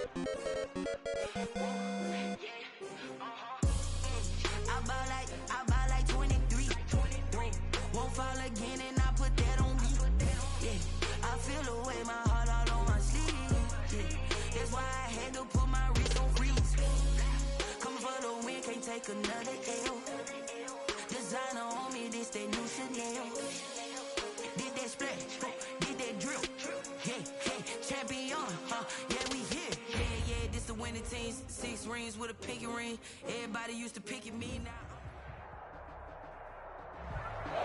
I buy like 23. Won't fall again and I put that on me. Yeah, I feel the way, my heart all on my sleeve. Yeah, that's why I had to put my wrist on freeze. Coming for the win, can't take another L. Designer on me, this that new Chanel. Did that splash, did that drill. Yeah, champion, yeah, we here. Yeah, this the winning team. 6 rings with a pinky ring. Everybody used to pick at me now.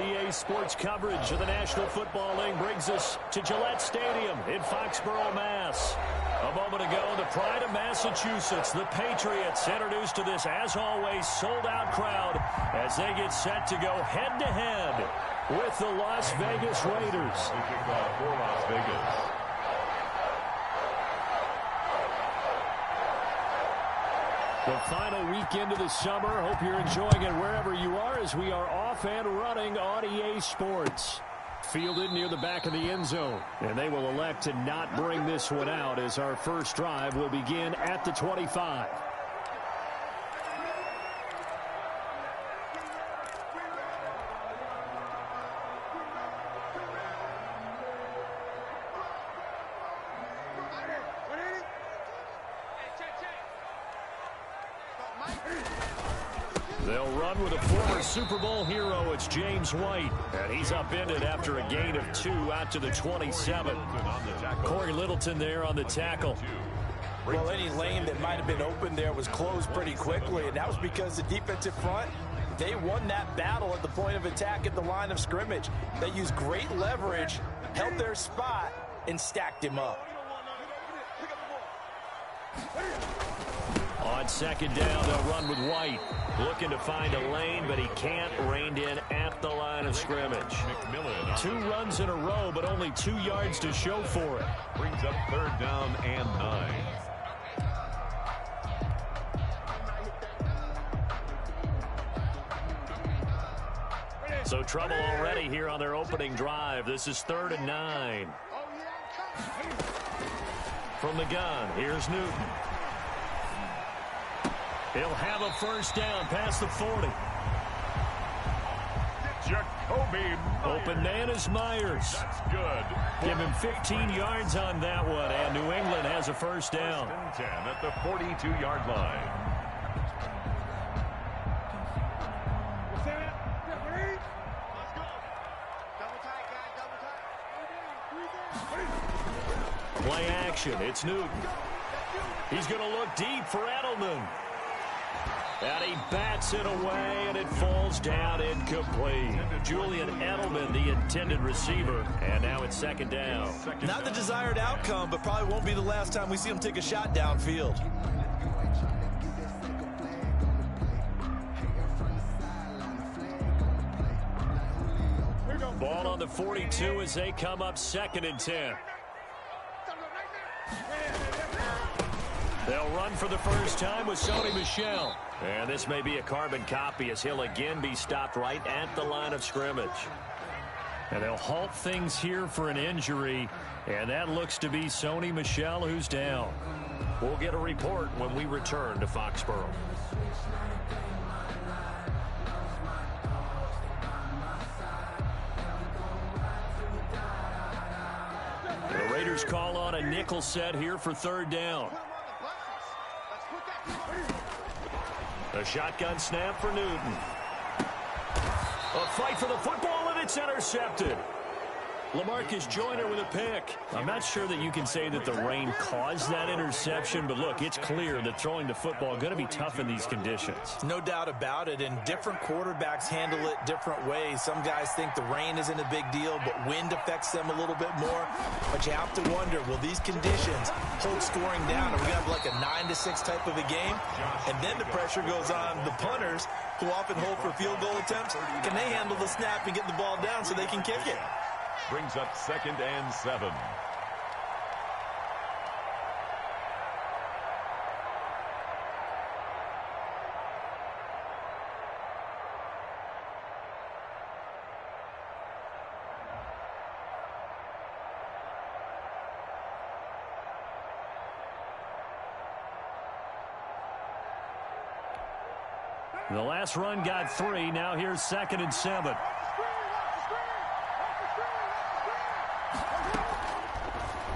EA Sports coverage of the National Football League brings us to Gillette Stadium in Foxborough, Mass. A moment ago, the pride of Massachusetts, the Patriots, introduced to this, as always, sold-out crowd as they get set to go head-to-head with the Las Vegas Raiders. For Las Vegas. The final weekend of the summer. Hope you're enjoying it wherever you are as we are off and running on EA Sports. Fielded near the back of the end zone. And they will elect to not bring this one out as our first drive will begin at the 25. They'll run with a former Super Bowl hero. It's James White. And he's upended after a gain of 2 out to the 27. Corey Littleton there on the tackle. Well, any lane that might have been open there was closed pretty quickly, and that was because the defensive front, they won that battle at the point of attack at the line of scrimmage. They used great leverage, held their spot, and stacked him up. On second down, they'll run with White. Looking to find a lane, but he can't. Reined in at the line of scrimmage. 2 runs in a row, but only 2 yards to show for it. Brings up 3rd down and 9. So trouble already here on their opening drive. This is 3rd and 9. From the gun, here's Newton. He'll have a first down past the 40. Jacoby Open man is Myers. That's good. Give him 15 yards on that one, and New England has a first down. 10 at the 42-yard line. Play action. It's Newton. He's going to look deep for Edelman. And he bats it away, and it falls down incomplete. Julian Edelman, the intended receiver, and now it's 2nd down. Not the desired outcome, but probably won't be the last time we see him take a shot downfield. Ball on the 42 as they come up 2nd and 10. They'll run for the first time with Sony Michel. And this may be a carbon copy as he'll again be stopped right at the line of scrimmage. And they'll halt things here for an injury. And that looks to be Sony Michel who's down. We'll get a report when we return to Foxborough. The Raiders call on a nickel set here for 3rd down. A shotgun snap for Newton. A fight for the football, and it's intercepted. LaMarcus Joyner with a pick. I'm not sure that you can say that the rain caused that interception, but look, it's clear that throwing the football is going to be tough in these conditions. No doubt about it, and different quarterbacks handle it different ways. Some guys think the rain isn't a big deal, but wind affects them a little bit more. But you have to wonder, will these conditions hold scoring down? Are we going to have like a 9-6 type of a game? And then the pressure goes on the punters, who often hold for field goal attempts. Can they handle the snap and get the ball down so they can kick it? Brings up 2nd and 7. The last run got 3. Now here's 2nd and 7.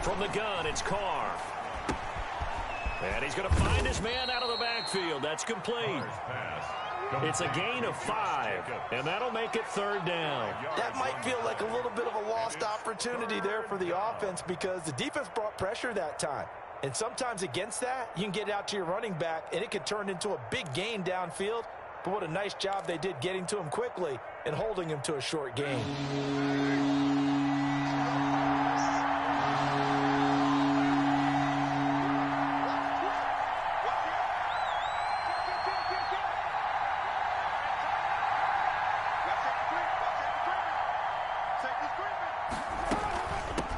From the gun, it's Carr. And he's going to find his man out of the backfield. That's complete. It's a gain of 5, and that'll make it 3rd down. That might feel like a little bit of a lost opportunity there for the offense because the defense brought pressure that time. And sometimes against that, you can get out to your running back, and it could turn into a big gain downfield. But what a nice job they did getting to him quickly and holding him to a short gain.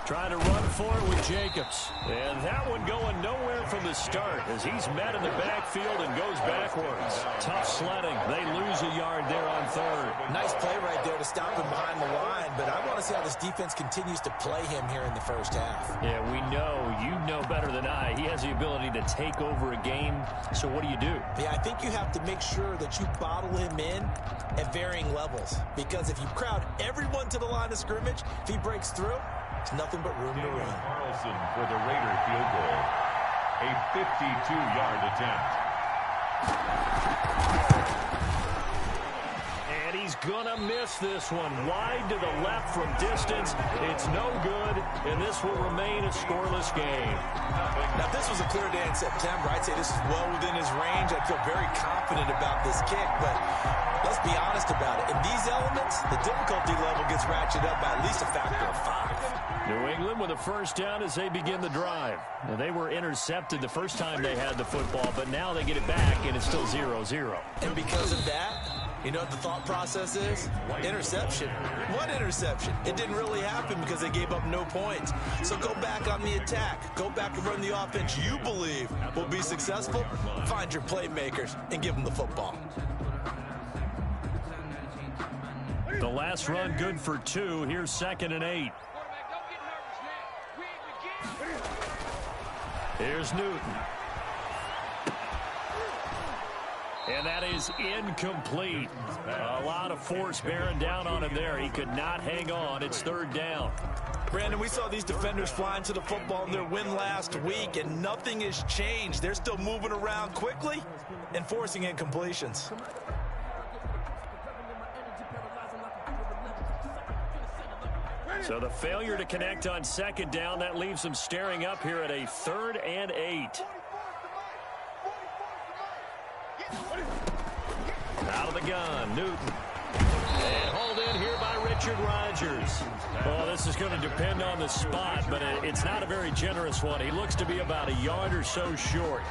Trying to run for it with Jacobs. And that one going nowhere from the start as he's met in the backfield and goes backwards. Tough sledding. They lose a yard there on 3rd. Nice play right there to stop him behind the line, but I want to see how this defense continues to play him here in the first half. Yeah, we know. You know better than I. He has the ability to take over a game. So what do you do? Yeah, I think you have to make sure that you bottle him in at varying levels. Because if you crowd everyone to the line of scrimmage, if he breaks through, it's nothing but room to run. Carlson for the Raider field goal. A 52-yard attempt. And he's going to miss this one. Wide to the left from distance. It's no good, and this will remain a scoreless game. Now, if this was a clear day in September, I'd say this is well within his range. I'd feel very confident about this kick, but let's be honest about it. In these elements, the difficulty level gets ratcheted up by at least a factor of 5. New England with a first down as they begin the drive. Now, they were intercepted the first time they had the football, but now they get it back, and it's still 0-0. And because of that, you know what the thought process is? Interception. What interception? It didn't really happen because they gave up no points. So go back on the attack. Go back and run the offense you believe will be successful. Find your playmakers and give them the football. The last run good for 2. Here's 2nd and 8. Here's Newton. And that is incomplete. A lot of force bearing down on him there. He could not hang on. It's 3rd down. Brandon, we saw these defenders flying to the football in their win last week, and nothing has changed. They're still moving around quickly and forcing incompletions. So the failure to connect on 2nd down, that leaves them staring up here at a 3rd and 8. Out of the gun, Newton. And hauled in here by Richard Rodgers. Well, this is going to depend on the spot, but it's not a very generous one. He looks to be about a yard or so short.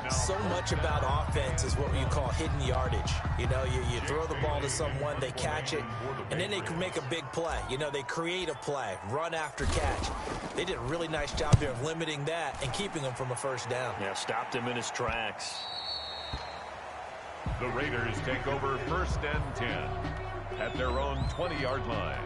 So much about offense is what you call hidden yardage. You know, you throw the ball to someone, they catch it, and then they can make a big play. You know, they create a play, run after catch. They did a really nice job there of limiting that and keeping him from a first down. Yeah, stopped him in his tracks. The Raiders take over 1st and 10 at their own 20-yard line.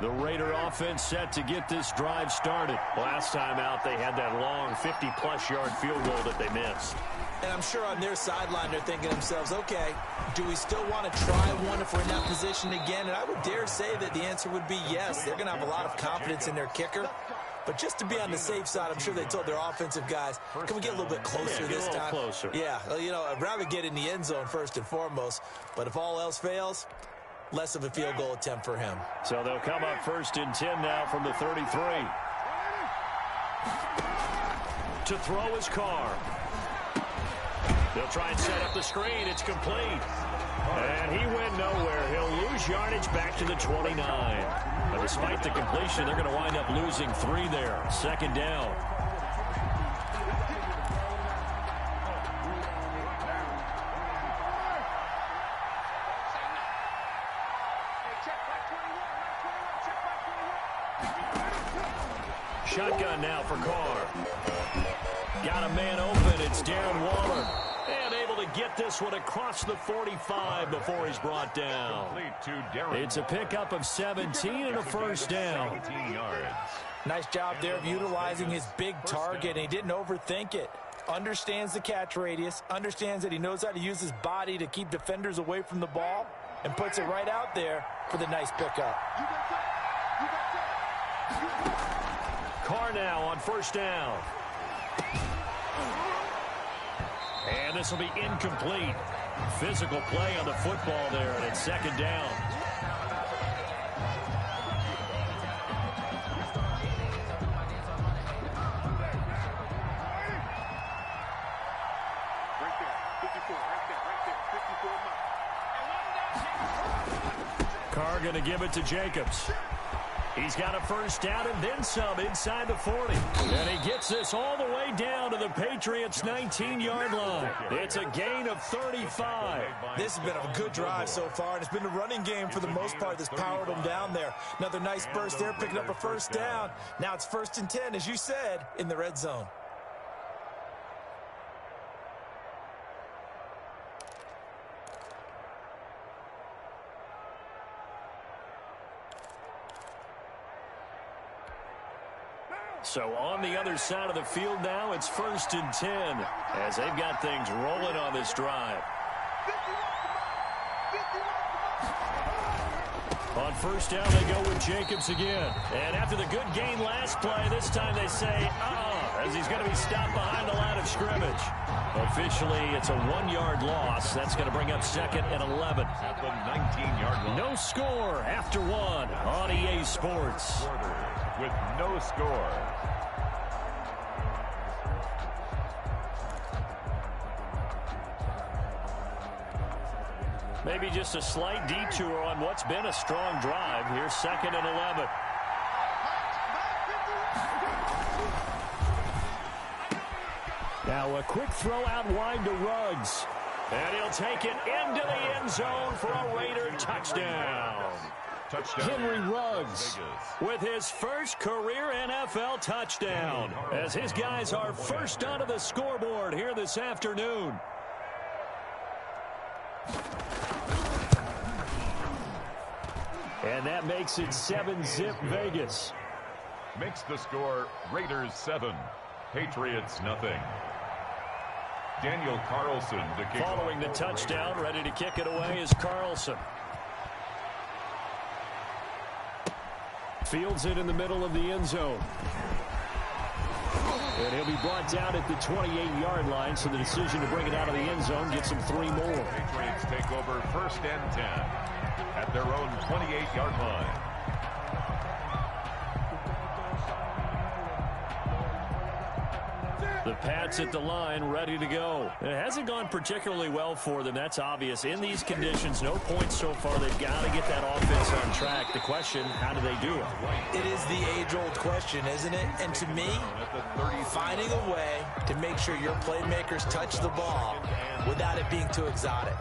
The Raider offense set to get this drive started. Last time out, they had that long 50-plus yard field goal that they missed. And I'm sure on their sideline they're thinking to themselves, okay, do we still want to try one if we're in that position again? And I would dare say that the answer would be yes. They're going to have a lot of confidence in their kicker. But just to be on the safe side, I'm sure they told their offensive guys, can we get a little bit closer this time? Closer. Yeah, you know, I'd rather get in the end zone first and foremost. But if all else fails, less of a field goal attempt for him. So they'll come up 1st and 10 now from the 33. To throw his Carr. They'll try and set up the screen. It's complete. And he went nowhere. He'll lose yardage back to the 29. But despite the completion, they're going to wind up losing 3 there. 2nd down. Shotgun now for Carr. Got a man open. It's Darren Waller. get this one across the 45 before he's brought down. It's a pickup of 17 and a first down. 17 yards. Nice job there of utilizing his big target, and he didn't overthink it. Understands the catch radius, understands that he knows how to use his body to keep defenders away from the ball, and puts it right out there for the nice pickup. Carr now on first down. And this will be incomplete. Physical play on the football there, and it's second down. Carr going to give it to Jacobs. He's got a first down and then some inside the 40. And he gets this all the way down to the Patriots' 19-yard line. It's a gain of 35. This has been a good drive so far, and it's been the running game for the most part that's powered them down there. Another nice burst there, picking up a first down. Now it's 1st and 10, as you said, in the red zone. So on the other side of the field now, it's 1st and 10 as they've got things rolling on this drive. On first down, they go with Jacobs again. And after the good gain last play, this time they say, as he's going to be stopped behind the line of scrimmage. Officially, it's a 1-yard loss. That's going to bring up 2nd and 11. At the 19-yard line. No score after 1 on EA Sports. With no score. Maybe just a slight detour on what's been a strong drive. Here's 2nd and 11. Now a quick throw out wide to Ruggs. And he'll take it into the end zone for a Raider touchdown. Henry Ruggs with his first career NFL touchdown as his guys are first onto the scoreboard here this afternoon. And that makes it 7-zip Vegas. Makes the score Raiders 7, Patriots nothing. Daniel Carlson to kick. Following the touchdown, ready to kick it away is Carlson. Fields it in the middle of the end zone. And he'll be brought down at the 28-yard line, so the decision to bring it out of the end zone gets him 3 more. Patriots take over 1st and 10 at their own 28-yard line. The Pats at the line, ready to go. It hasn't gone particularly well for them. That's obvious. In these conditions, no points so far. They've got to get that offense on track. The question, how do they do it? It is the age-old question, isn't it? And to me, finding a way to make sure your playmakers touch the ball without it being too exotic.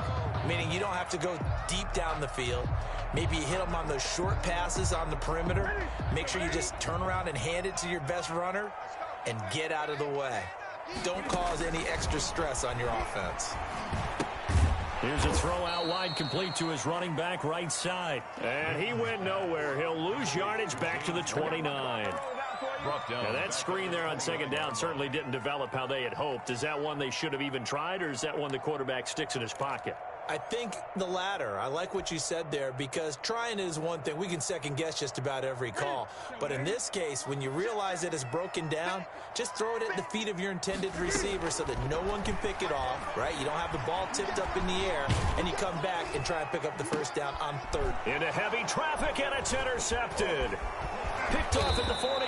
Meaning you don't have to go deep down the field. Maybe you hit them on those short passes on the perimeter. Make sure you just turn around and hand it to your best runner and get out of the way. Don't cause any extra stress on your offense. Here's a throw out wide, complete to his running back right side. And he went nowhere. He'll lose yardage back to the 29. Now that screen there on 2nd down certainly didn't develop how they had hoped. Is that one they should have even tried, or is that one the quarterback sticks in his pocket? I think the latter. I like what you said there, because trying is one thing. We can second guess just about every call. But in this case, when you realize it is broken down, just throw it at the feet of your intended receiver so that no one can pick it off, right? You don't have the ball tipped up in the air, and you come back and try and pick up the first down on 3rd. Into heavy traffic, and it's intercepted. Picked off at the 48,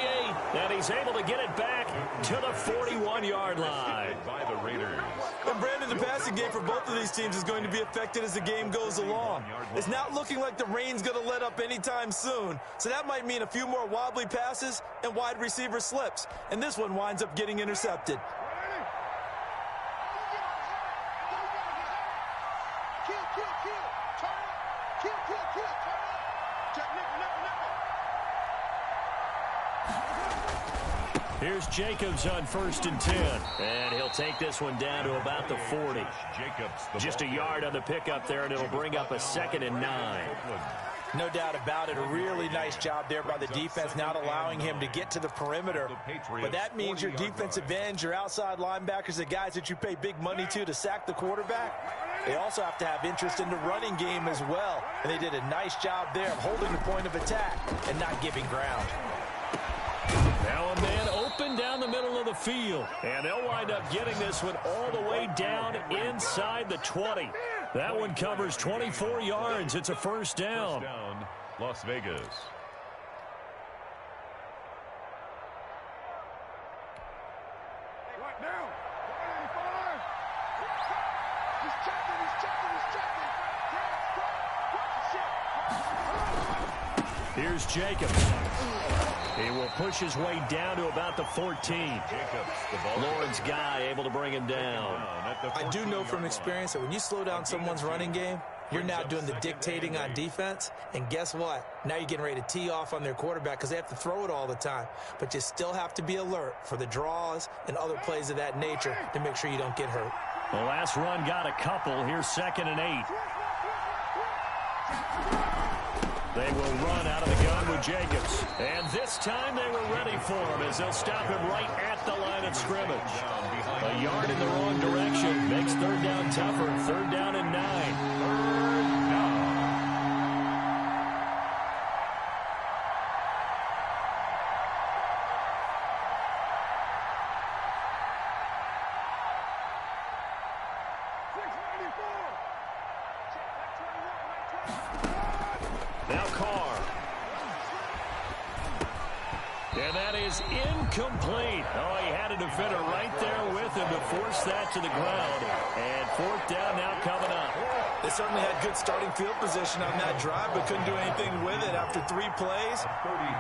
and he's able to get it back to the 41-yard line. By the Raiders. And Brandon, the passing game for both of these teams is going to be affected as the game goes along. It's not looking like the rain's going to let up anytime soon, so that might mean a few more wobbly passes and wide receiver slips, and this one winds up getting intercepted. Here's Jacobs on 1st and 10. And he'll take this one down to about the 40. Just a yard on the pickup there, and it'll bring up a 2nd and 9. No doubt about it. A really nice job there by the defense, not allowing him to get to the perimeter. But that means your defensive ends, your outside linebackers, the guys that you pay big money to sack the quarterback, they also have to have interest in the running game as well. And they did a nice job there of holding the point of attack and not giving ground. Now a man open down the middle of the field. And they'll wind up getting this one all the way down inside the 20. That one covers 24 yards. It's a 1st down. Las Vegas. Here's Jacobs. He will push his way down to about the 14. Lawrence Guy able to bring him down. I do know from experience that when you slow down someone's running game, you're now doing the dictating on defense. And guess what? Now you're getting ready to tee off on their quarterback because they have to throw it all the time. But you still have to be alert for the draws and other plays of that nature to make sure you don't get hurt. The last run got a couple. Here's 2nd and 8. They will run out of the gun with Jacobs. And this time they were ready for him as they'll stop him right at the line of scrimmage. A yard in the wrong direction makes 3rd down tougher. 3rd down and 9. Incomplete. Oh, he had a defender right there with him to force that to the ground. And 4th down now coming up. They certainly had good starting field position on that drive, but couldn't do anything with it after 3 plays.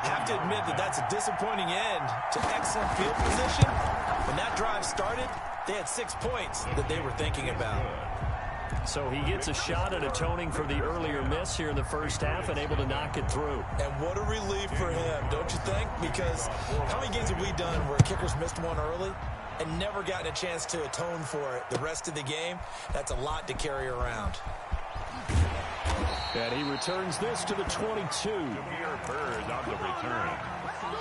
Have to admit that that's a disappointing end to excellent field position. When that drive started, they had 6 points that they were thinking about. So he gets a shot at atoning for the earlier miss here in the 1st half and able to knock it through. And what a relief for him, don't you think? Because how many games have we done where kickers missed one early and never gotten a chance to atone for it the rest of the game? That's a lot to carry around. And he returns this to the 22. Jameer Byrd on the return.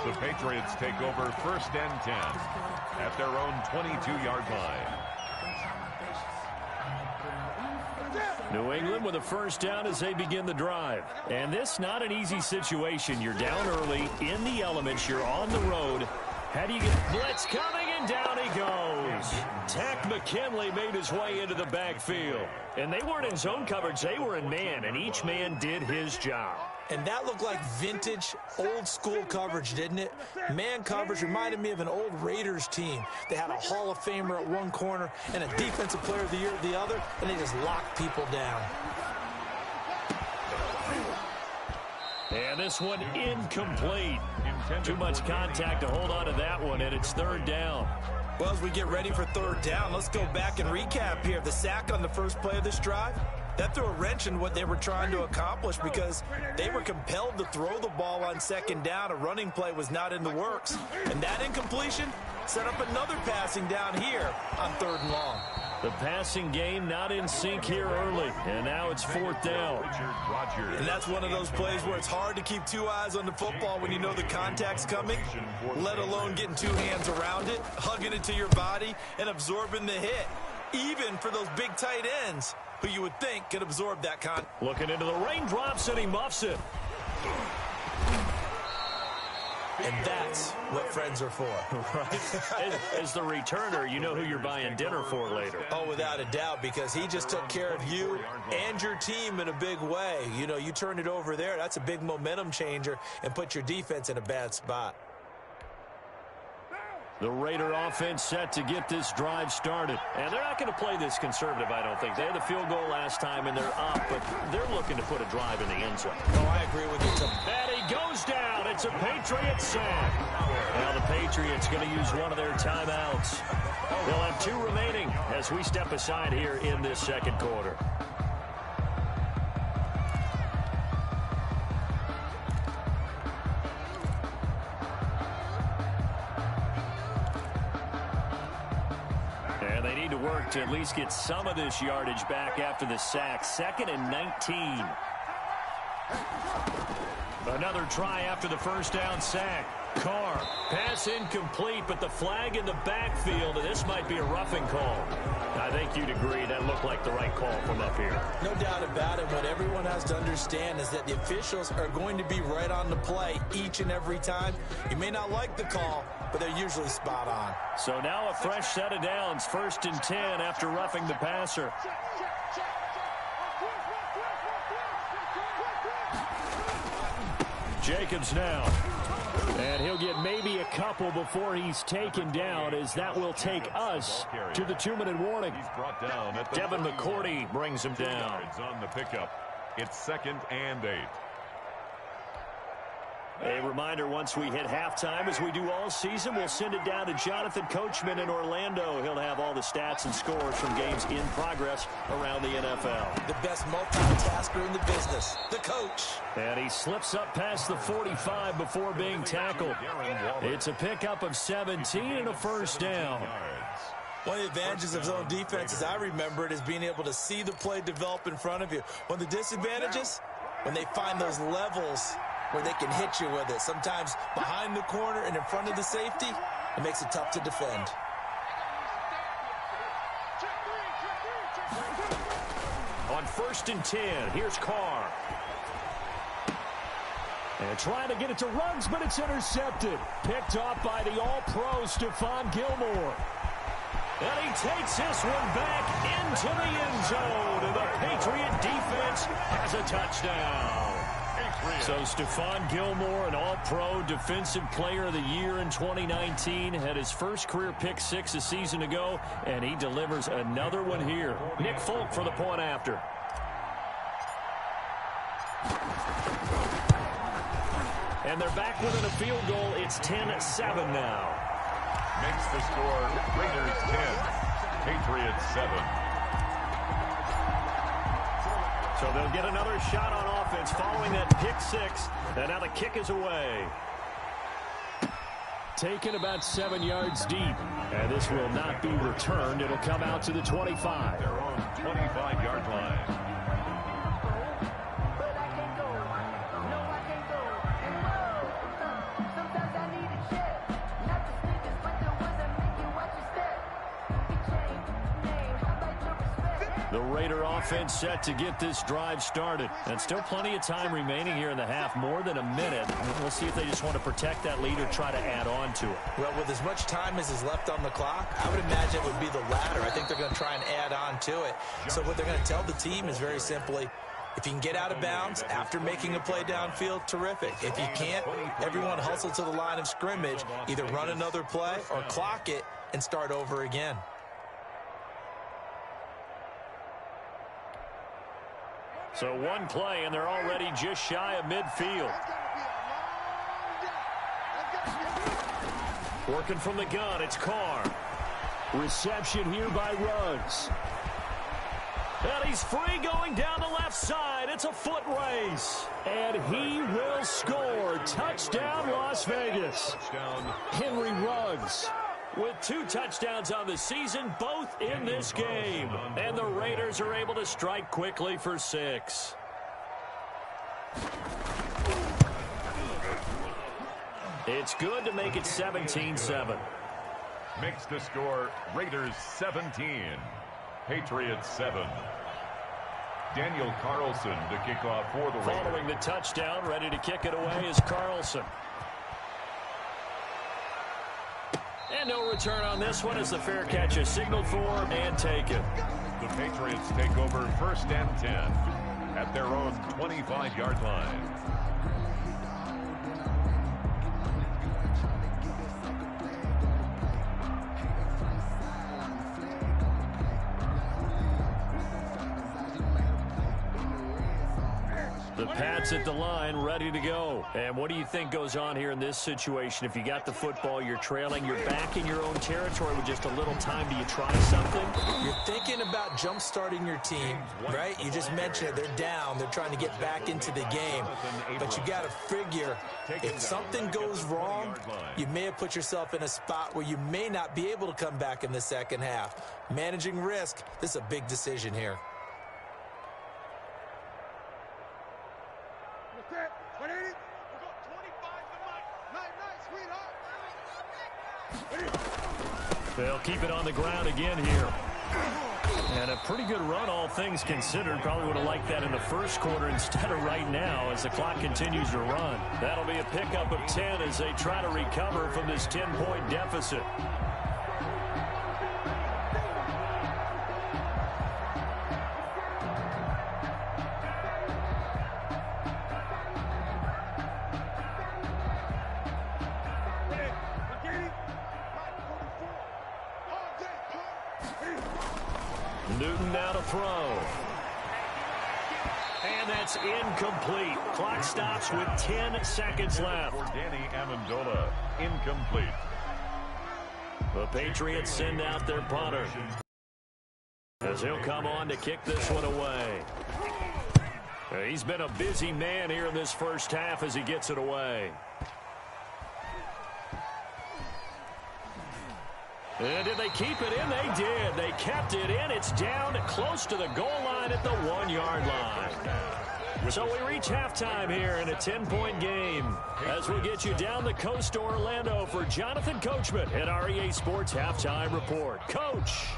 The Patriots take over 1st and 10 at their own 22-yard line. New England with a 1st down as they begin the drive. And this not an easy situation. You're down early, in the elements, you're on the road. How do you get blitz coming, and down he goes. Tack McKinley made his way into the backfield. And they weren't in zone coverage, they were in man, and each man did his job. And that looked like vintage, old-school coverage, didn't it? Man coverage reminded me of an old Raiders team. They had a Hall of Famer at one corner and a Defensive Player of the Year at the other, and they just locked people down. And this one incomplete. Too much contact to hold on to that one, and it's 3rd down. Well, as we get ready for 3rd down, let's go back and recap here. The sack on the first play of this drive, that threw a wrench in what they were trying to accomplish because they were compelled to throw the ball on 2nd down. A running play was not in the works. And that incompletion set up another passing down here on 3rd and long. The passing game not in sync here early, and now it's 4th down. And that's one of those plays where it's hard to keep 2 eyes on the football when you know the contact's coming, let alone getting 2 hands around it, hugging it to your body, and absorbing the hit, even for those big tight ends who you would think could absorb that Looking into the raindrops, and he muffs it. And that's what friends are for. Right? As the returner, you know who you're buying dinner for later. Oh, without a doubt, because he just took care of you and your team in a big way. You know, you turned it over there. That's a big momentum changer and put your defense in a bad spot. The Raider offense set to get this drive started. And they're not going to play this conservative, I don't think. They had the field goal last time, and they're up, but they're looking to put a drive in the end zone. Oh, I agree with you, Tim. And he goes down. It's a Patriot sack. Now the Patriots going to use one of their timeouts. They'll have 2 remaining as we step aside here in this 2nd quarter. they need to work to at least get some of this yardage back after the sack. 2nd and 19. Another try after the first down sack. Carr, pass incomplete, but the flag in the backfield, and this might be a roughing call. I think you'd agree that looked like the right call from up here. No doubt about it. What everyone has to understand is that the officials are going to be right on the play each and every time. You may not like the call, but they're usually spot on. So now a fresh set of downs, 1st and 10 after roughing the passer. Jacobs now. And he'll get maybe a couple before he's taken down, as that will take us to the 2-minute warning. Devin McCourty brings him down. On the pickup. It's 2nd and 8. A reminder, once we hit halftime, as we do all season, we'll send it down to Jonathan Coachman in Orlando. He'll have all the stats and scores from games in progress around the NFL. The best multitasker in the business, the coach. And he slips up past the 45 before being tackled. It's a pickup of 17 and a first down. One of the advantages of zone defense, as I remember it, is being able to see the play develop in front of you. One of the disadvantages, when they find those levels where they can hit you with it. Sometimes behind the corner and in front of the safety, it makes it tough to defend. On 1st and 10, here's Carr. And trying to get it to Ruggs, but it's intercepted. Picked off by the all-pro Stephon Gilmore. And he takes this one back into the end zone. And the Patriot defense has a touchdown. So Stephon Gilmore, an all-pro defensive player of the year in 2019, had his first career pick 6 a season ago, and he delivers another one here. Nick Folk for the point after. And they're back within a field goal. It's 10-7 now. Makes the score Raiders 10, Patriots 7. So they'll get another shot on offense following that pick 6. And now the kick is away. Taken about 7 yards deep. And this will not be returned. It'll come out to the 25. They're on 25-yard line. The Raider offense set to get this drive started. And still plenty of time remaining here in the half, more than a minute. We'll see if they just want to protect that lead or try to add on to it. Well, with as much time as is left on the clock, I would imagine it would be the latter. I think they're going to try and add on to it. So what they're going to tell the team is very simply, if you can get out of bounds after making a play downfield, terrific. If you can't, everyone hustle to the line of scrimmage, either run another play or clock it and start over again. So one play, and they're already just shy of midfield. Working from the gun, it's Carr. Reception here by Ruggs. And he's free going down the left side. It's a foot race. And he will score. Touchdown, Las Vegas. Henry Ruggs with 2 touchdowns on the season, both in this game. And the Raiders are able to strike quickly for 6. It's good to make it 17-7. Makes the score Raiders 17, Patriots 7. Daniel Carlson to kick off for the Raiders. Following the touchdown, ready to kick it away is Carlson. And no return on this one as the fair catch is signaled for and taken. The Patriots take over 1st and 10 at their own 25-yard line. The Pats at the line, ready to go. And what do you think goes on here in this situation? If you got the football, you're trailing, you're back in your own territory with just a little time. Do you try something? You're thinking about jump-starting your team, right? You just mentioned it. They're down. They're trying to get back into the game. But you got to figure, if something goes wrong, you may have put yourself in a spot where you may not be able to come back in the second half. Managing risk, this is a big decision here. They'll keep it on the ground again here. And a pretty good run, all things considered. Probably would have liked that in the first quarter instead of right now as the clock continues to run. That'll be a pickup of 10 as they try to recover from this 10-point deficit. Newton now to throw. And that's incomplete. Clock stops with 10 seconds left. For Danny Amendola, incomplete. The Patriots send out their punter, as he'll come on to kick this one away. He's been a busy man here in this first half as he gets it away. And did they keep it in? They did. They kept it in. It's down close to the goal line at the 1-yard line. So we reach halftime here in a 10-point game as we get you down the coast to Orlando for Jonathan Coachman at our EA Sports Halftime Report. Coach.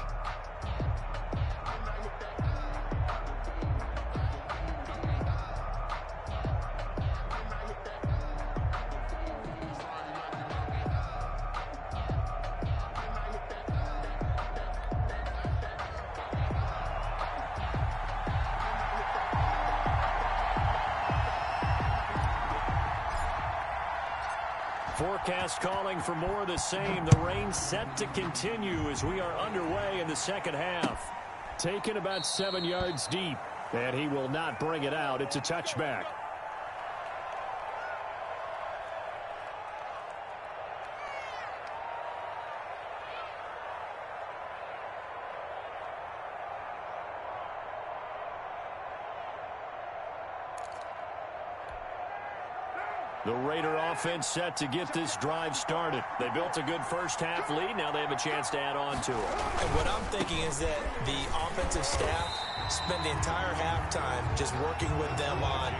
Forecast calling for more of the same. The rain set to continue as we are underway in the second half. Taken about 7 yards deep, and he will not bring it out. It's a touchback. The Raider offense set to get this drive started. They built a good first-half lead. Now they have a chance to add on to it. And what I'm thinking is that the offensive staff spend the entire halftime just working with them on,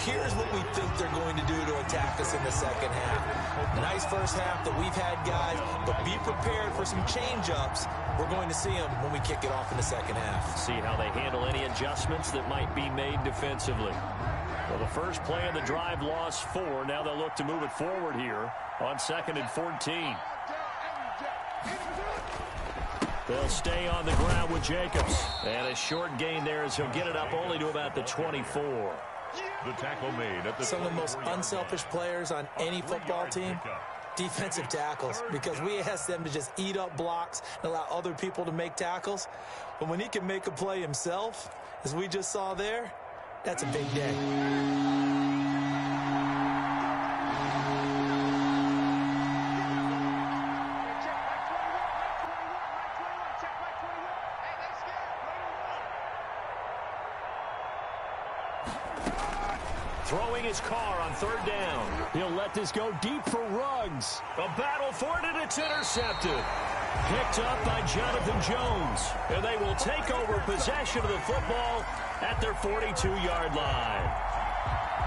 here's what we think they're going to do to attack us in the second half. Nice first half that we've had, guys, but be prepared for some change-ups. We're going to see them when we kick it off in the second half. See how they handle any adjustments that might be made defensively. Well, the first play of the drive lost 4. Now they'll look to move it forward here on 2nd and 14. They'll stay on the ground with Jacobs. And a short gain there as he'll get it up only to about the 24. The tackle made at the some of the most unselfish players on any football team, defensive tackles, because we ask them to just eat up blocks and allow other people to make tackles. But when he can make a play himself, as we just saw there, that's a big day. Throwing his car on 3rd down. He'll let this go deep for Ruggs. A battle for it, and it's intercepted. Picked up by Jonathan Jones. And they will take over possession of the football at their 42-yard line.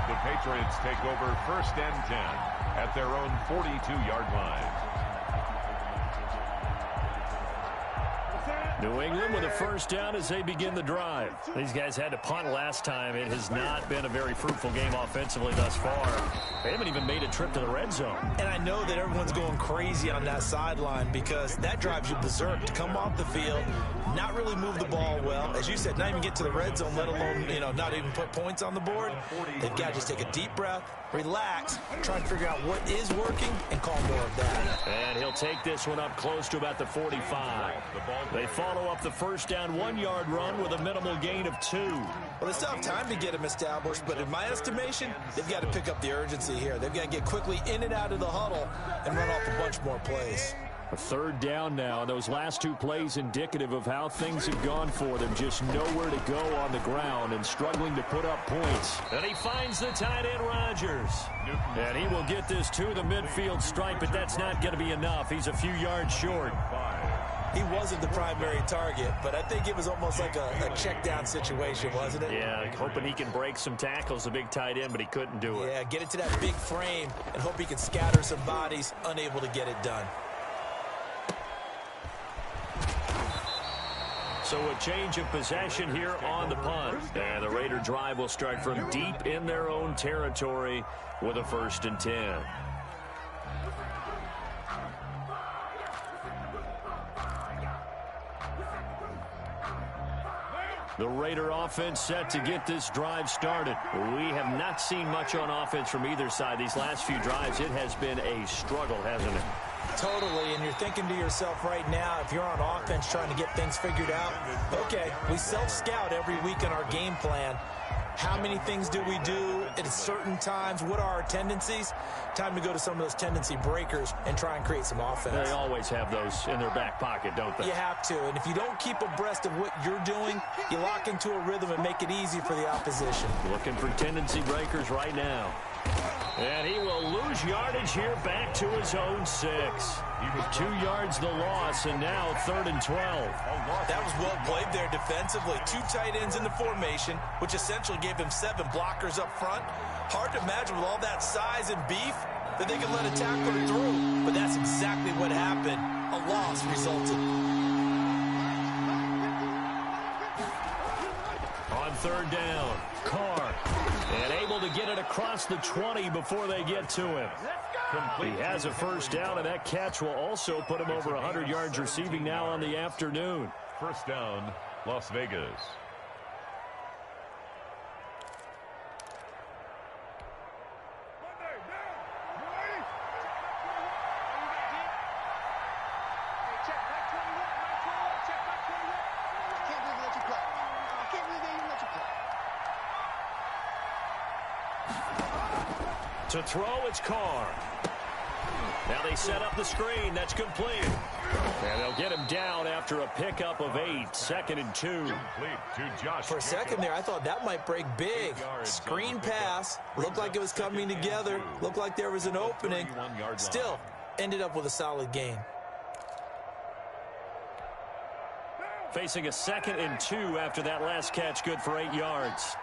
The Patriots take over 1st and 10 at their own 42-yard line. New England with a first down as they begin the drive. These guys had to punt last time. It has not been a very fruitful game offensively thus far. They haven't even made a trip to the red zone. And I know that everyone's going crazy on that sideline because that drives you berserk to come off the field, not really move the ball well. As you said, not even get to the red zone, let alone, not even put points on the board. They've got to just take a deep breath, relax, try and figure out what is working and call more of that. And he'll take this one up close to about the 45. They fall follow up the first down 1-yard run with a minimal gain of 2. Well, it's tough time to get them established, but in my estimation, they've got to pick up the urgency here. They've got to get quickly in and out of the huddle and run off a bunch more plays. A third down now. Those last 2 plays indicative of how things have gone for them. Just nowhere to go on the ground and struggling to put up points. And he finds the tight end, Rodgers. And he will get this to the midfield stripe, but that's not going to be enough. He's a few yards short. He wasn't the primary target, but I think it was almost like a check down situation, wasn't it? Yeah, hoping he can break some tackles, the big tight end, but he couldn't do it. Yeah, get it to that big frame and hope he can scatter some bodies, unable to get it done. So a change of possession here on the punt. And the Raider drive will start from deep in their own territory with a 1st and 10. The Raider offense set to get this drive started. We have not seen much on offense from either side. These last few drives, it has been a struggle, hasn't it? Totally, and you're thinking to yourself right now, if you're on offense trying to get things figured out, okay, we self-scout every week in our game plan. How many things do we do at certain times? What are our tendencies? Time to go to some of those tendency breakers and try and create some offense. They always have those in their back pocket, don't they? You have to, and if you don't keep abreast of what you're doing, you lock into a rhythm and make it easy for the opposition. Looking for tendency breakers right now. And he will lose yardage here back to his own 6. 2 yards the loss, and now 3rd and 12. That was well played there defensively. 2 tight ends in the formation, which essentially gave him 7 blockers up front. Hard to imagine with all that size and beef that they could let a tackler through. But that's exactly what happened. A loss resulted. On 3rd down, Carr. And able to get it across the 20 before they get to him. He has a 1st down, and that catch will also put him over 100 yards receiving now on the afternoon. 1st down, Las Vegas. To throw, it's Carr. Now they set up the screen. That's complete. And they'll get him down after a pickup of 8. 2nd and 2. For a second there, I thought that might break big. Screen pass. Looked like it was coming together. Looked like there was an opening. Still, ended up with a solid gain. Facing a 2nd and 2 after that last catch, good for 8 yards.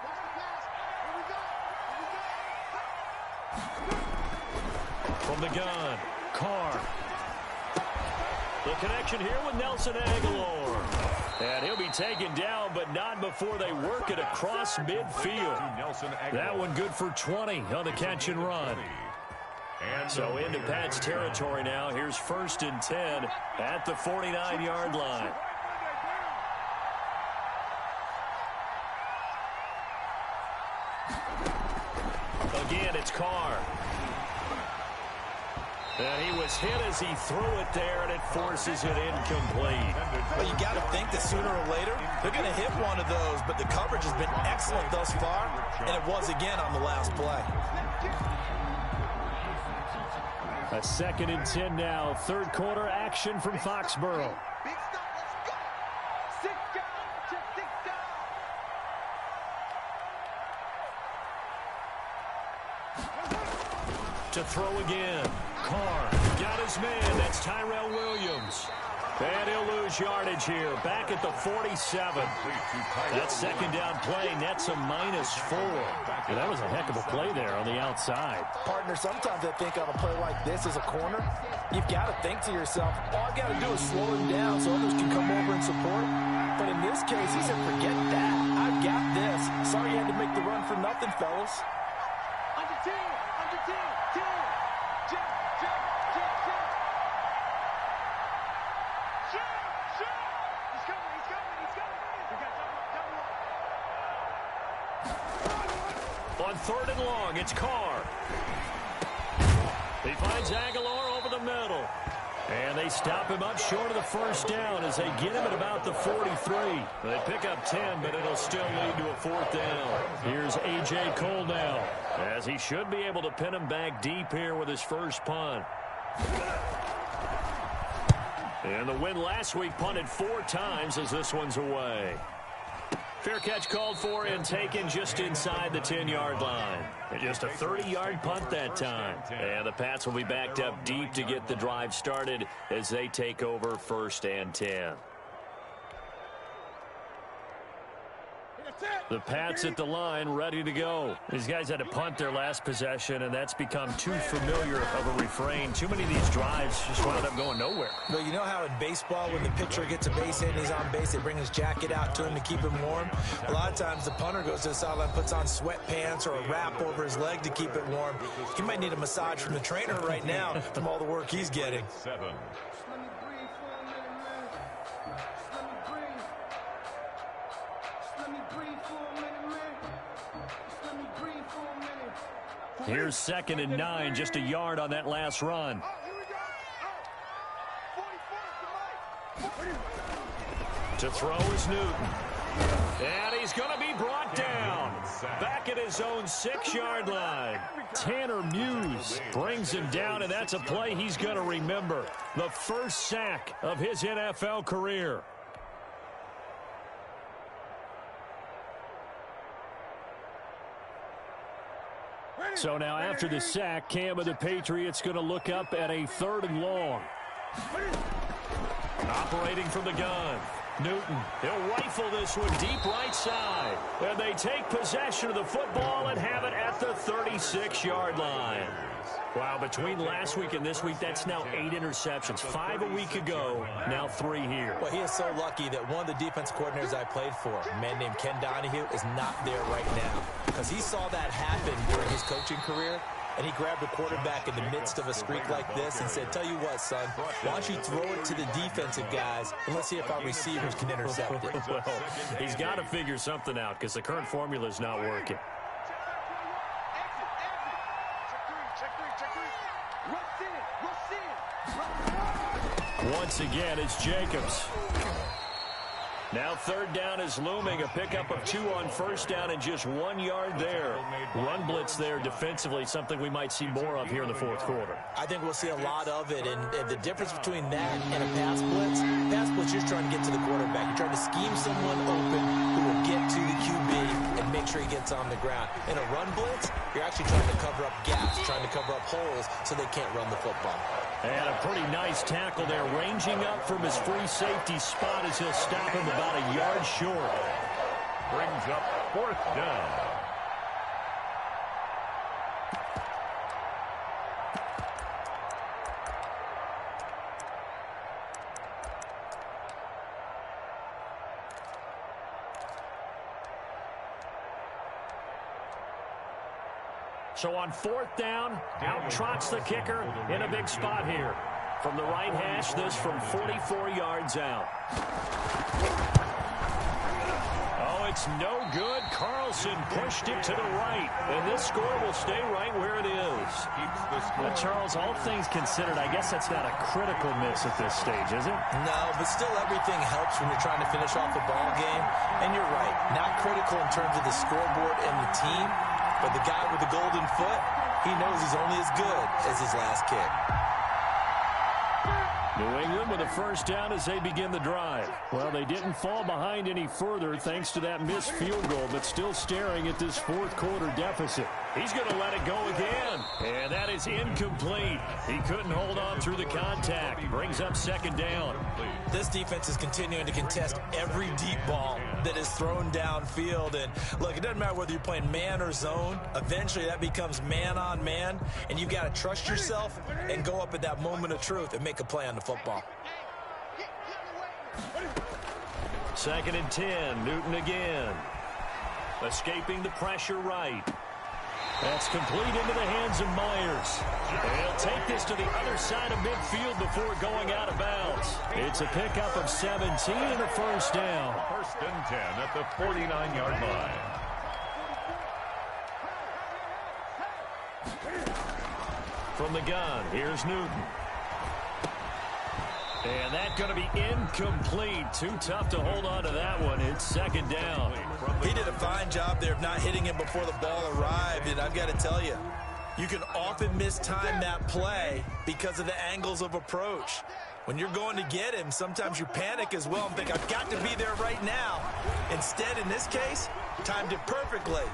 From the gun, Carr. The connection here with Nelson Aguilar. And he'll be taken down, but not before they work it across midfield. That one good for 20 on the catch and run. So into Pat's territory now. Here's 1st and 10 at the 49-yard line. Again, it's Carr. And he was hit as he threw it there, and it forces it incomplete. Well, you got to think that sooner or later, they're going to hit one of those, but the coverage has been excellent thus far, and it was again on the last play. A 2nd and 10 now. 3rd quarter action from Foxborough. To throw again. Carr got his man. That's Tyrell Williams. And he'll lose yardage here. Back at the 47. That 2nd down play nets a -4. And that was a heck of a play there on the outside. Partner, sometimes I think on a play like this as a corner, you've got to think to yourself, all I've got to do is slow him down so others can come over and support. But in this case, he said, forget that. I've got this. Sorry you had to make the run for nothing, fellas. Under two. On 3rd and long, it's Carr. He finds Aguilar over the middle. And they stop him up short of the first down as they get him at about the 43. They pick up 10, but it'll still lead to a fourth down. Here's A.J. Cole now, as he should be able to pin him back deep here with his first punt. And the win last week punted 4 times as this one's away. Fair catch called for and taken just inside the 10-yard line. And just a 30-yard punt that time. And the Pats will be backed up deep to get the drive started as they take over 1st and 10. The Pats at the line, ready to go. These guys had to punt their last possession, and that's become too familiar of a refrain. Too many of these drives just wound up going nowhere. Well, you know how in baseball, when the pitcher gets a base hit and he's on base, they bring his jacket out to him to keep him warm? A lot of times the punter goes to the sideline, puts on sweatpants or a wrap over his leg to keep it warm. He might need a massage from the trainer right now from all the work he's getting. 7. Here's 2nd and 9, just a yard on that last run. To throw is Newton. And he's going to be brought down. Back at his own 6-yard line. Tanner Muse brings him down, and that's a play he's going to remember. The first sack of his NFL career. So now after the sack, Cam of the Patriots going to look up at a 3rd and long. Operating from the gun. Newton, he'll rifle this one deep right side. And they take possession of the football and have it at the 36-yard line. Wow, between last week and this week, that's now 8 interceptions. 5 a week ago, now 3 here. Well, he is so lucky that one of the defense coordinators I played for, a man named Ken Donahue, is not there right now. Because he saw that happen during his coaching career, and he grabbed a quarterback in the midst of a streak like this and said, tell you what, son, why don't you throw it to the defensive guys, and let's see if our receivers can intercept it. Well, he's got to figure something out because the current formula is not working. Once again, it's Jacobs. Now 3rd down is looming. A pickup of 2 on 1st down and just 1 yard there. Run blitz there defensively, something we might see more of here in the 4th quarter. I think we'll see a lot of it. And the difference between that and a pass blitz, you're trying to get to the quarterback. You're trying to scheme someone open who will get to the QB and make sure he gets on the ground. In a run blitz, you're actually trying to cover up gaps, trying to cover up holes so they can't run the football. And a pretty nice tackle there, ranging up from his free safety spot as he'll stop him about a yard short. Brings up 4th down. So on 4th down, out trots the kicker in a big spot here. From the right hash, this from 44 yards out. Oh, it's no good. Carlson pushed it to the right. And this score will stay right where it is. Charles, all things considered, I guess that's not a critical miss at this stage, is it? No, but still everything helps when you're trying to finish off a ball game. And you're right, not critical in terms of the scoreboard and the team. But the guy with the golden foot, he knows he's only as good as his last kick. New England with a 1st down as they begin the drive. Well, they didn't fall behind any further thanks to that missed field goal, but still staring at this 4th quarter deficit. He's going to let it go again, and that is incomplete. He couldn't hold on through the contact. Brings up 2nd down. This defense is continuing to contest every deep ball that is thrown downfield. And look, it doesn't matter whether you're playing man or zone. Eventually that becomes man on man, and you've got to trust yourself and go up at that moment of truth and make a play on the football. 2nd and 10, Newton again. Escaping the pressure right. That's complete into the hands of Myers. They'll take this to the other side of midfield before going out of bounds. It's a pickup of 17 and a 1st down. 1st and 10 at the 49-yard line. From the gun, here's Newton. And that's going to be incomplete. Too tough to hold on to that one. It's second down. He did a fine job there of not hitting him before the ball arrived. And I've got to tell you, you can often mistime that play because of the angles of approach. When you're going to get him, sometimes you panic as well and think, I've got to be there right now. Instead, in this case, timed it perfectly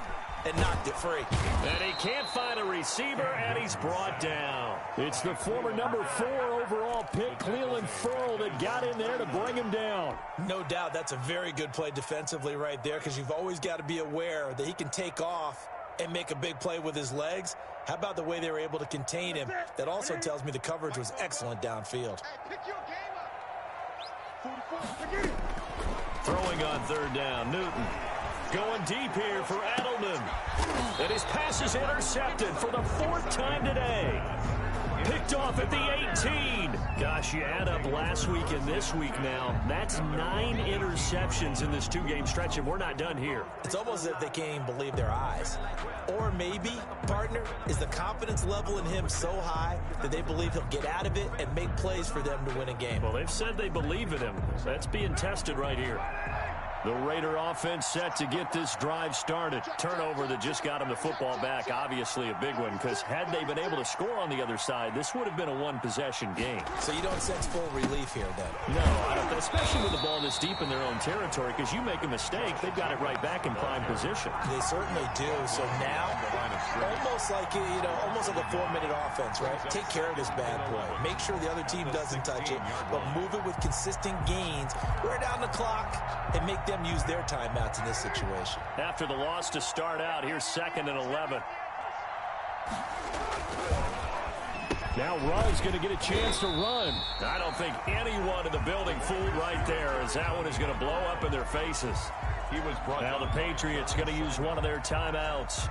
and knocked it free. And he can't find a receiver, and he's brought down. It's the former number 4 overall pick, Clelin Ferrell, that got in there to bring him down. No doubt that's a very good play defensively right there, because you've always got to be aware that he can take off and make a big play with his legs. How about the way they were able to contain him? That also tells me the coverage was excellent downfield. Throwing on third down, Newton. Going deep here for Adelman. And his pass is intercepted for the 4th time today. Picked off at the 18. Gosh, you add up last week and this week now. That's 9 interceptions in this 2-game stretch, and we're not done here. It's almost as if they can't even believe their eyes. Or maybe, partner, is the confidence level in him so high that they believe he'll get out of it and make plays for them to win a game. Well, they've said they believe in him. That's being tested right here. The Raider offense set to get this drive started. Turnover that just got him the football back, obviously a big one, because had they been able to score on the other side, this would have been a one-possession game. So you don't sense full relief here, then? No, I don't, especially with the ball this deep in their own territory, because you make a mistake, they've got it right back in prime position. They certainly do. So now, almost like a 4-minute offense, right? Take care of this bad play. Make sure the other team doesn't touch it, but move it with consistent gains. Wear down the clock and make them use their timeouts in this situation. After the loss to start out, here's 2nd and 11. Now Rudd's going to get a chance to run. I don't think anyone in the building fooled right there, as that one is going to blow up in their faces. Now the Patriots going to use one of their timeouts.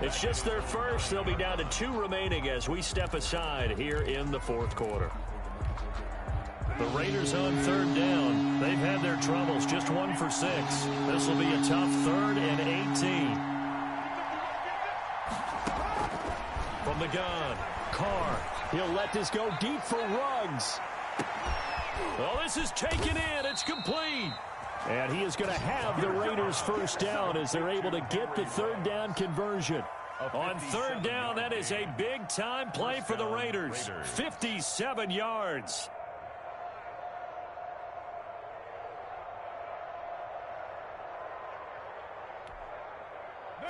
It's just their first. They'll be down to 2 remaining as we step aside here in the 4th quarter. The Raiders on 3rd down. They've had their troubles, just 1 for 6. This will be a tough 3rd and 18. From the gun, Carr. He'll let this go deep for Ruggs. Well, this is taken in. It's complete. And he is going to have the Raiders' first down as they're able to get the 3rd down conversion. On 3rd down, that is a big-time play for the Raiders. 57 yards.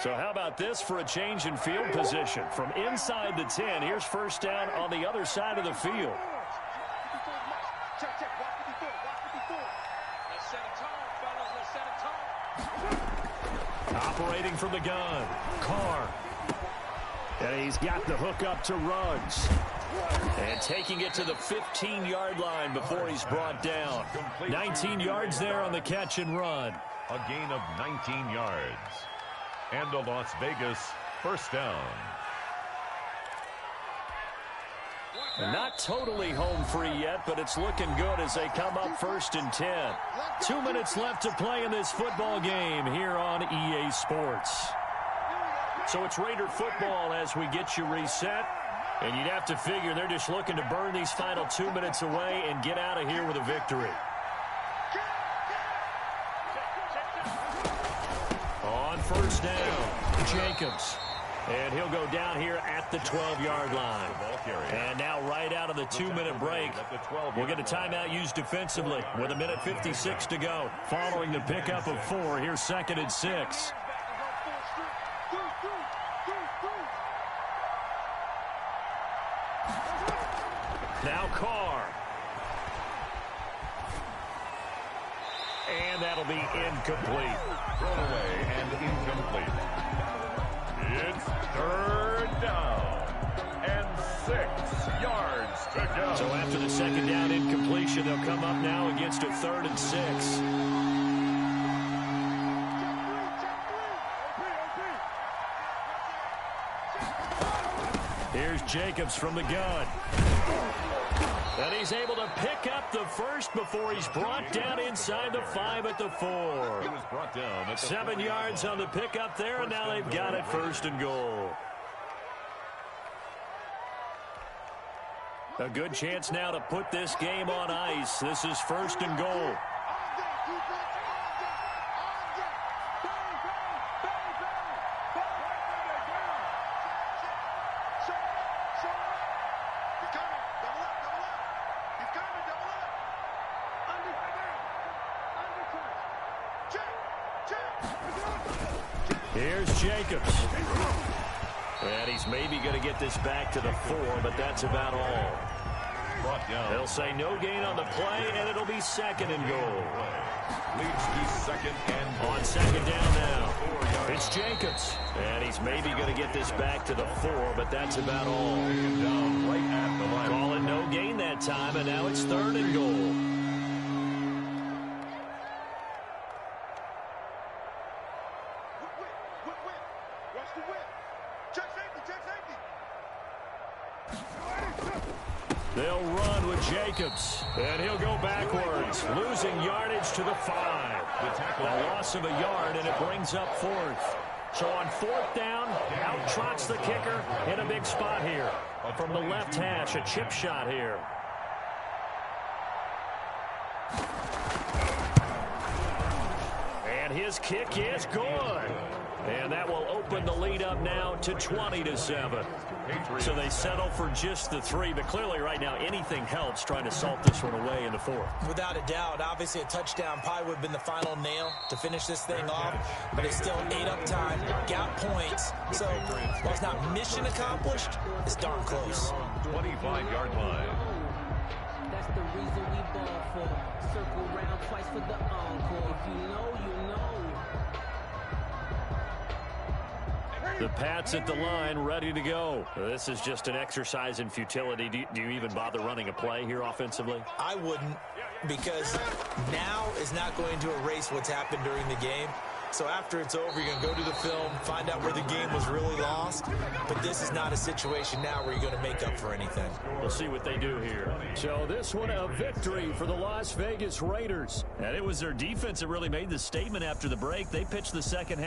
So how about this for a change in field position? From inside the 10, here's first down on the other side of the field. Operating from the gun, Carr. And he's got the hook up to Ruggs. And taking it to the 15-yard line before he's brought down. 19 yards there on the catch and run. A gain of 19 yards. And a Las Vegas first down. Not totally home free yet, but it's looking good as they come up 1st and 10. 2 minutes left to play in this football game here on EA Sports. So it's Raider football as we get you reset. And you'd have to figure they're just looking to burn these final 2 minutes away and get out of here with a victory. On first down, Jacobs. And he'll go down here at the 12-yard line. And now right out of the 2-minute break, we'll get a timeout used defensively with 1:56 to go. Following the pickup of 4, here's 2nd and 6. Now Carr. And that'll be incomplete. Thrown away and incomplete. It's 3rd down and 6 yards to go. So after the 2nd down incompletion, they'll come up now against a 3rd and 6. Here's Jacobs from the gun. And he's able to pick up the first before he's brought down inside the 5 at the 4. 7 yards on the pickup there, and now they've got it 1st and goal. A good chance now to put this game on ice. This is 1st and goal. Here's Jacobs. And he's maybe going to get this back to the 4, but that's about all. They'll say no gain on the play, and it'll be 2nd and goal. Leads to 2nd and goal. On 2nd down now. It's Jacobs. And he's maybe going to get this back to the 4, but that's about all. Down right at the line. Call it no gain that time, and now it's 3rd and goal. They'll run with Jacobs, and he'll go backwards, losing yardage to the 5. A loss of a yard, and it brings up 4th. So on 4th down, out trots the kicker in a big spot here. From the left hash, a chip shot here. And his kick is good. And that will open the lead up now to 20-7. So they settle for just the 3, but clearly right now anything helps trying to salt this one away in the 4th. Without a doubt, obviously a touchdown probably would have been the final nail to finish this thing off, but it's still ate up time, got points, so while it's not mission accomplished, it's darn close. 25-yard line. That's the reason we ball for. Circle round twice for the encore. If you know, you know. The Pats at the line, ready to go. This is just an exercise in futility. Do you even bother running a play here offensively? I wouldn't, because now is not going to erase what's happened during the game. So after it's over, you're going to go to the film, find out where the game was really lost. But this is not a situation now where you're going to make up for anything. We'll see what they do here. So this one a victory for the Las Vegas Raiders. And it was their defense that really made the statement after the break. They pitched the second half.